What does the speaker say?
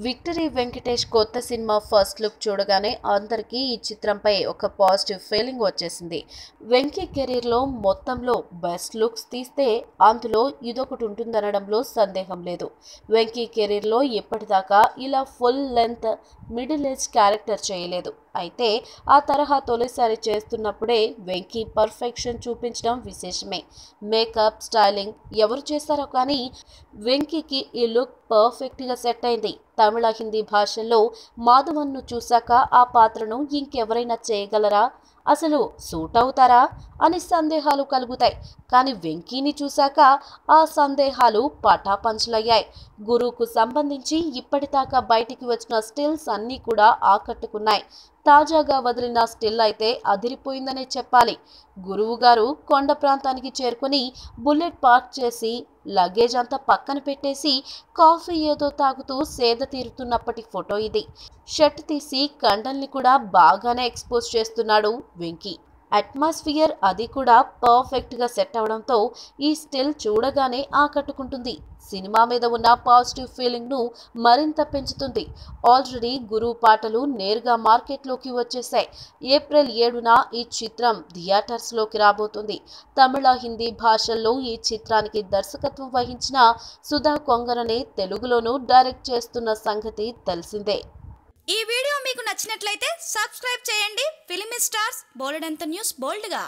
Victory Venkatesh కొత్త cinema first look చూడగానే అందరికీ ఈ చిత్రంపై ఒక పాజిటివ్ ఫీలింగ్ వచ్చేసింది. వెంకీ కెరీర్లో మొత్తంలో బెస్ట్ లుక్స్ తీస్తే అందులో ఇదొకటి ఉంటుందనడంలో సందేహం లేదు. వెంకీ కెరీర్లో ఇప్పటిదాకా ఇలా full length middle age character చేయలేదు. అయితే ఆ తరహా తొలిసారి చేస్తున్నప్పుడే వెంకీ పర్ఫెక్షన్ చూపించడం విశేషమే. మేకప్, స్టైలింగ్ ఎవరు చేస్తారో కానీ వెంకీకి ఈ లుక్ పర్ఫెక్ట్గా సెట్ అయింది. తమిళ, హిందీ భాషల్లో మాధవన్ను చూశాక ఆ పాత్రను ఇంకెవరైనా చేయగలరా, అసలు సూట్ అవుతారా అని సందేహాలు కలుగుతాయి. కానీ వెంకీని చూశాక ఆ సందేహాలు పటాపంచలయ్యాయి. గురువుకు సంబంధించి ఇప్పటిదాకా బయటికి వచ్చిన స్టిల్స్ అన్నీ కూడా ఆకట్టుకున్నాయి. తాజాగా వదిలిన స్టిల్ అయితే అదిరిపోయిందనే చెప్పాలి. గురువు గారు కొండ ప్రాంతానికి చేరుకుని బుల్లెట్ పార్క్ చేసి లగేజ్ అంతా పక్కన పెట్టేసి కాఫీ ఏదో తాగుతూ సేద తీరుతున్నప్పటి ఫోటో ఇది. షర్ట్ తీసి కండల్ని కూడా బాగానే ఎక్స్పోజ్ చేస్తున్నాడు వెంకీ. అట్మాస్ఫియర్ అది కూడా పర్ఫెక్ట్ గా సెట్ అవడంతో ఈ స్టిల్ చూడగానే ఆకట్టుకుంటుంది. సినిమా మీద ఉన్న పాజిటివ్ ఫీలింగ్ ను మరింత పెంచుతుంది. ఆల్రెడీ గురువు పాటలు నేరుగా మార్కెట్లోకి వచ్చేసాయి. ఏప్రిల్ 7న ఈ చిత్రం థియేటర్స్ లోకి రాబోతుంది. తమిళ, హిందీ భాషల్లో ఈ చిత్రానికి దర్శకత్వం వహించిన సుధా కొంగరనే తెలుగులోనూ డైరెక్ట్ చేస్తున్న సంగతి తెలిసిందే. ఈ వీడియో మీకు నచ్చినట్లయితే సబ్స్క్రైబ్ చేయండి. ఫిలిమి స్టార్స్ బోలెడంత న్యూస్ బోల్డ్గా.